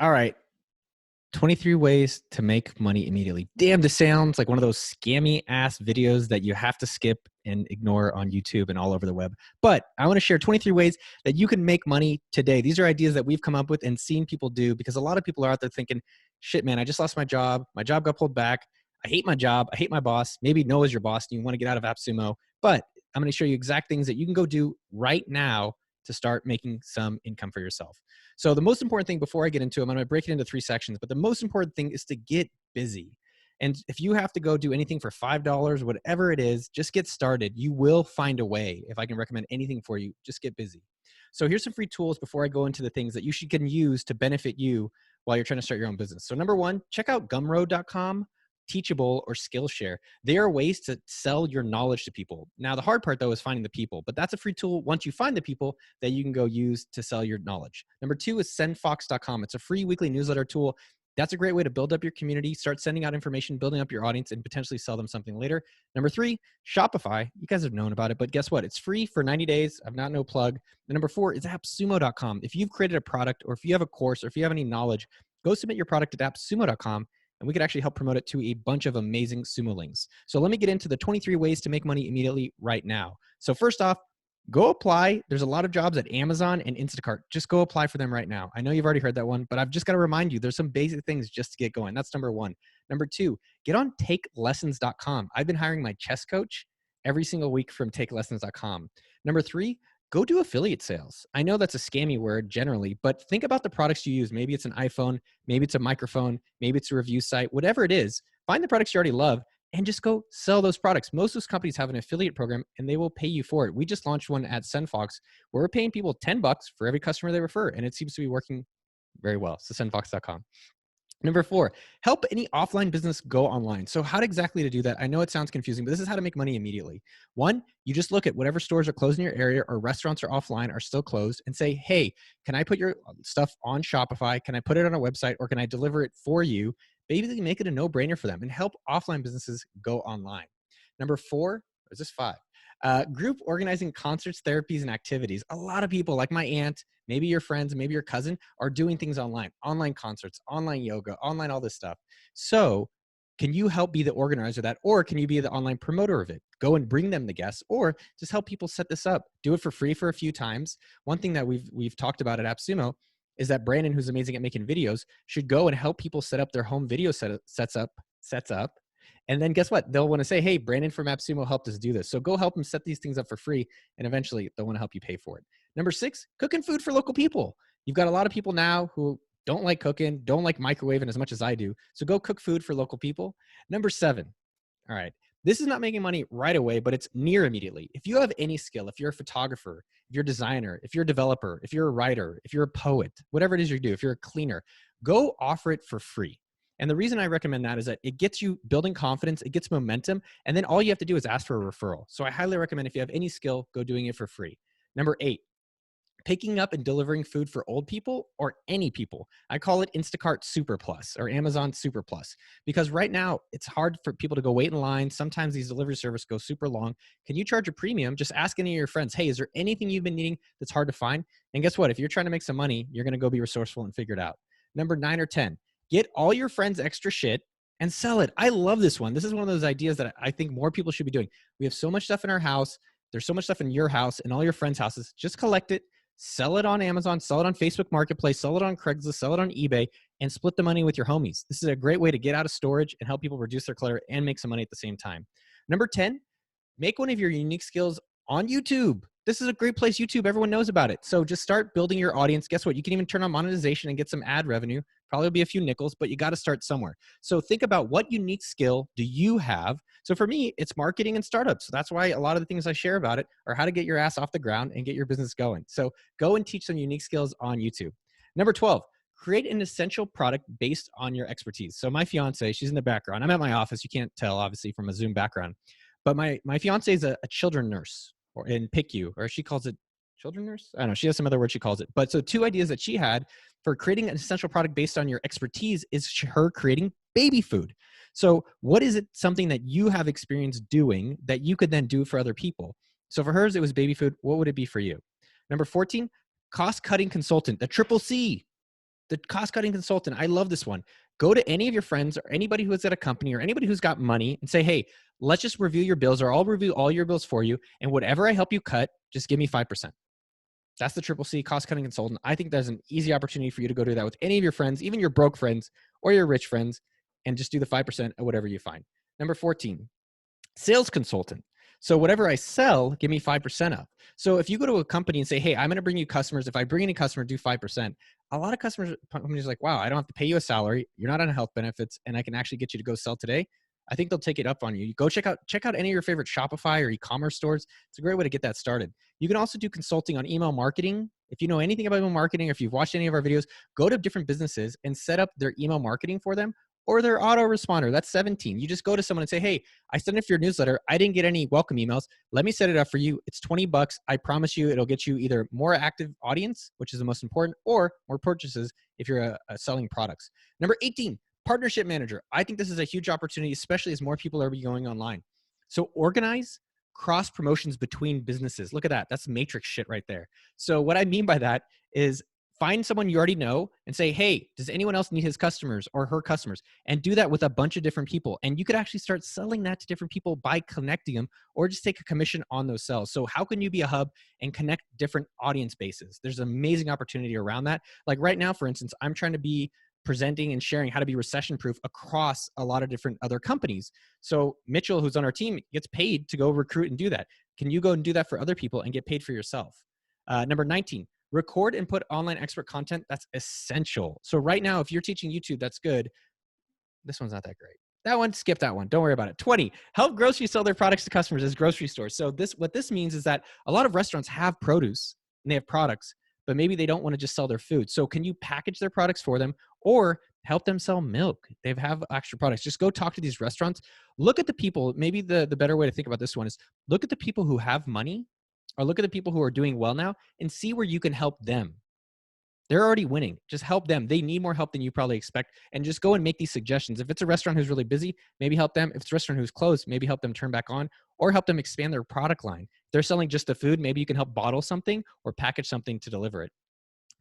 All right. 23 ways to make money immediately. Damn, this sounds like one of those scammy ass videos that you have to skip and ignore on YouTube and all over the web. But I want to share 23 ways that you can make money today. These are ideas that we've come up with and seen people do, because a lot of people are out there thinking, shit, man, I just lost my job. My job got pulled back. I hate my job. I hate my boss. Maybe Noah's your boss and you want to get out of AppSumo. But I'm going to show you exact things that you can go do right now to start making some income for yourself. So the most important thing before I get into them, I'm going to break it into 3 sections, but the most important thing is to get busy. And if you have to go do anything for $5, whatever it is, just get started. You will find a way. If I can recommend anything for you, just get busy. So here's some free tools before I go into the things that you can use to benefit you while you're trying to start your own business. So number 1, check out gumroad.com, Teachable, or Skillshare. They are ways to sell your knowledge to people. Now, the hard part, though, is finding the people, but that's a free tool once you find the people that you can go use to sell your knowledge. Number 2 is sendfox.com. It's a free weekly newsletter tool. That's a great way to build up your community, start sending out information, building up your audience, and potentially sell them something later. Number 3, Shopify. You guys have known about it, but guess what? It's free for 90 days. I've not no plug. And number 4 is appsumo.com. If you've created a product, or if you have a course, or if you have any knowledge, go submit your product at appsumo.com. And we could actually help promote it to a bunch of amazing Sumo links. So let me get into the 23 ways to make money immediately right now. So first off, go apply. There's a lot of jobs at Amazon and Instacart. Just go apply for them right now. I know you've already heard that one, but I've just got to remind you, there's some basic things just to get going. That's number 1. Number 2, get on takelessons.com. I've been hiring my chess coach every single week from takelessons.com. Number 3, go do affiliate sales. I know that's a scammy word generally, but think about the products you use. Maybe it's an iPhone, maybe it's a microphone, maybe it's a review site, whatever it is. Find the products you already love and just go sell those products. Most of those companies have an affiliate program and they will pay you for it. We just launched one at SendFox where we're paying people $10 for every customer they refer, and it seems to be working very well. So sendfox.com. Number 4, help any offline business go online. So how exactly to do that? I know it sounds confusing, but this is how to make money immediately. 1, you just look at whatever stores are closed in your area or restaurants are offline, are still closed, and say, hey, can I put your stuff on Shopify? Can I put it on a website, or can I deliver it for you? Basically make it a no-brainer for them and help offline businesses go online. Number 4, or is this 5? Group organizing concerts, therapies, and activities. A lot of people, like my aunt, maybe your friends, maybe your cousin, are doing things online concerts, online yoga, online all this stuff. So can you help be the organizer of that, or can you be the online promoter of it? Go and bring them the guests, or just help people set this up. Do it for free for a few times. One thing that we've talked about at AppSumo is that Brandon, who's amazing at making videos, should go and help people set up their home video sets up. And then guess what? They'll want to say, hey, Brandon from AppSumo helped us do this. So go help them set these things up for free, and eventually they'll want to help you pay for it. Number 6, cooking food for local people. You've got a lot of people now who don't like cooking, don't like microwaving as much as I do. So go cook food for local people. Number 7, all right, this is not making money right away, but it's near immediately. If you have any skill, if you're a photographer, if you're a designer, if you're a developer, if you're a writer, if you're a poet, whatever it is you do, if you're a cleaner, go offer it for free. And the reason I recommend that is that it gets you building confidence, it gets momentum, and then all you have to do is ask for a referral. So I highly recommend, if you have any skill, go doing it for free. Number 8, picking up and delivering food for old people or any people. I call it Instacart Super Plus or Amazon Super Plus, because right now it's hard for people to go wait in line. Sometimes these delivery services go super long. Can you charge a premium? Just ask any of your friends, hey, is there anything you've been needing that's hard to find? And guess what? If you're trying to make some money, you're going to go be resourceful and figure it out. Number 9 or 10, get all your friends extra shit and sell it. I love this one. This is one of those ideas that I think more people should be doing. We have so much stuff in our house. There's so much stuff in your house and all your friends' houses. Just collect it, sell it on Amazon, sell it on Facebook Marketplace, sell it on Craigslist, sell it on eBay, and split the money with your homies. This is a great way to get out of storage and help people reduce their clutter and make some money at the same time. Number 10, make one of your unique skills on YouTube. This is a great place. YouTube, everyone knows about it. So just start building your audience. Guess what? You can even turn on monetization and get some ad revenue. Probably be a few nickels, but you got to start somewhere. So think about, what unique skill do you have? So for me, it's marketing and startups. So that's why a lot of the things I share about it are how to get your ass off the ground and get your business going. So go and teach some unique skills on YouTube. Number 12, create an essential product based on your expertise. So my fiance, she's in the background. I'm at my office. You can't tell, obviously, from a Zoom background. But my fiance is a children nurse, or in PICU, or she calls it children nurse. I don't know. She has some other word she calls it. But so 2 ideas that she had for creating an essential product based on your expertise is her creating baby food. So what is it, something that you have experience doing that you could then do for other people? So for hers, it was baby food. What would it be for you? Number 14, cost-cutting consultant, the triple C. The cost cutting consultant. I love this one. Go to any of your friends or anybody who is at a company or anybody who's got money and say, hey, let's just review your bills, or I'll review all your bills for you. And whatever I help you cut, just give me 5%. That's the triple C, cost cutting consultant. I think there's an easy opportunity for you to go do that with any of your friends, even your broke friends or your rich friends, and just do the 5% of whatever you find. Number 14, sales consultant. So whatever I sell, give me 5% of. So if you go to a company and say, hey, I'm going to bring you customers. If I bring any customer, do 5%. A lot of companies are like, wow, I don't have to pay you a salary. You're not on health benefits, and I can actually get you to go sell today. I think they'll take it up on you. You go check out any of your favorite Shopify or e-commerce stores. It's a great way to get that started. You can also do consulting on email marketing. If you know anything about email marketing, or if you've watched any of our videos, go to different businesses and set up their email marketing for them, or their autoresponder. That's 17. You just go to someone and say, hey, I sent it for your newsletter. I didn't get any welcome emails. Let me set it up for you. It's $20. I promise you it'll get you either more active audience, which is the most important, or more purchases if you're selling products. Number 18, partnership manager. I think this is a huge opportunity, especially as more people are going online. So organize cross promotions between businesses. Look at that. That's matrix shit right there. So what I mean by that is find someone you already know and say, hey, does anyone else need his customers or her customers? And do that with a bunch of different people. And you could actually start selling that to different people by connecting them, or just take a commission on those sales. So how can you be a hub and connect different audience bases? There's an amazing opportunity around that. Like right now, for instance, I'm trying to be presenting and sharing how to be recession proof across a lot of different other companies. So Mitchell, who's on our team, gets paid to go recruit and do that. Can you go and do that for other people and get paid for yourself? Number 19, record and put online expert content. That's essential. So right now, if you're teaching YouTube, that's good. This one's not that great. That one, skip that one. Don't worry about it. 20, help groceries sell their products to customers as grocery stores. So what this means is that a lot of restaurants have produce and they have products, but maybe they don't want to just sell their food. So can you package their products for them, or help them sell milk? They have extra products. Just go talk to these restaurants. Look at the people. Maybe the better way to think about this one is look at the people who have money, or look at the people who are doing well now, and see where you can help them. They're already winning. Just help them. They need more help than you probably expect. And just go and make these suggestions. If it's a restaurant who's really busy, maybe help them. If it's a restaurant who's closed, maybe help them turn back on, or help them expand their product line. If they're selling just the food, maybe you can help bottle something or package something to deliver it.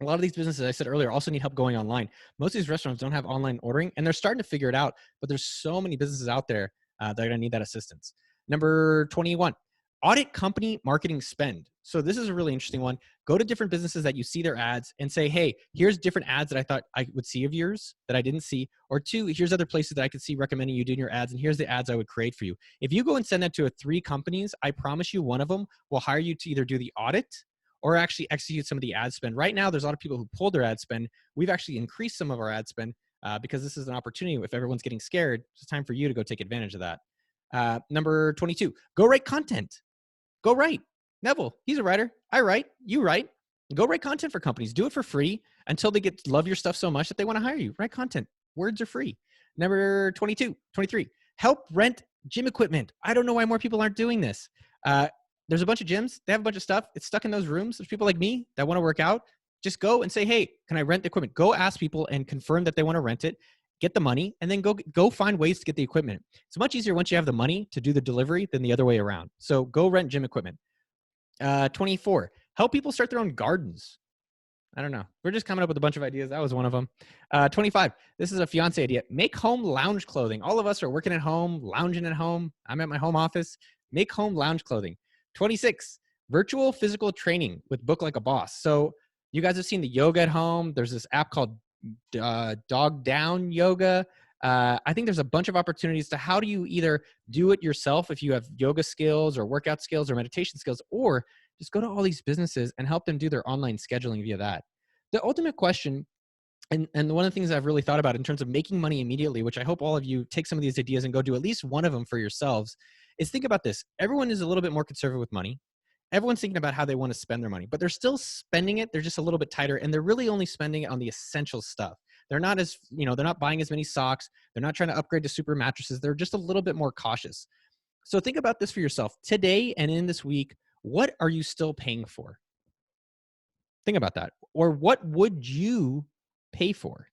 A lot of these businesses, I said earlier, also need help going online. Most of these restaurants don't have online ordering, and they're starting to figure it out, but there's so many businesses out there that are going to need that assistance. Number 21, audit company marketing spend. So this is a really interesting one. Go to different businesses that you see their ads and say, hey, here's different ads that I thought I would see of yours that I didn't see. Or 2, here's other places that I could see recommending you doing your ads, and here's the ads I would create for you. If you go and send that to 3 companies, I promise you one of them will hire you to either do the audit or actually execute some of the ad spend. Right now, there's a lot of people who pulled their ad spend. We've actually increased some of our ad spend because this is an opportunity. If everyone's getting scared, it's time for you to go take advantage of that. Number 22, go write content. Go write. Neville, he's a writer. I write. You write. Go write content for companies. Do it for free until they love your stuff so much that they want to hire you. Write content. Words are free. Number 23, help rent gym equipment. I don't know why more people aren't doing this. There's a bunch of gyms. They have a bunch of stuff. It's stuck in those rooms. There's people like me that want to work out. Just go and say, hey, can I rent the equipment? Go ask people and confirm that they want to rent it. Get the money, and then go find ways to get the equipment. It's much easier once you have the money to do the delivery than the other way around. So go rent gym equipment. 24, help people start their own gardens. I don't know. We're just coming up with a bunch of ideas. That was one of them. 25, this is a fiance idea. Make home lounge clothing. All of us are working at home, lounging at home. I'm at my home office. Make home lounge clothing. 26, virtual physical training with Book Like a Boss. So you guys have seen the yoga at home. There's this app called Dog Down Yoga. I think there's a bunch of opportunities to how do you either do it yourself if you have yoga skills or workout skills or meditation skills, or just go to all these businesses and help them do their online scheduling via that. The ultimate question, and one of the things I've really thought about in terms of making money immediately, which I hope all of you take some of these ideas and go do at least one of them for yourselves, is think about this. Everyone is a little bit more conservative with money. Everyone's thinking about how they want to spend their money, but they're still spending it. They're just a little bit tighter, and they're really only spending it on the essential stuff. They're not they're not buying as many socks. They're not trying to upgrade to super mattresses. They're just a little bit more cautious. So think about this for yourself. Today and in this week, what are you still paying for? Think about that. Or what would you pay for?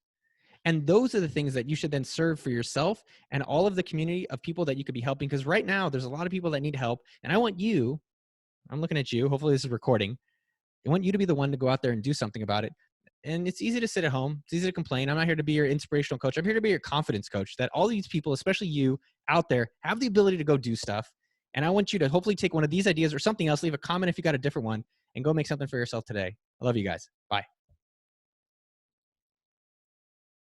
And those are the things that you should then serve for yourself and all of the community of people that you could be helping. Because right now, there's a lot of people that need help. And I want you, I'm looking at you, hopefully this is recording. I want you to be the one to go out there and do something about it. And it's easy to sit at home. It's easy to complain. I'm not here to be your inspirational coach. I'm here to be your confidence coach, that all these people, especially you out there, have the ability to go do stuff. And I want you to hopefully take one of these ideas or something else, leave a comment if you got a different one, and go make something for yourself today. I love you guys. Bye.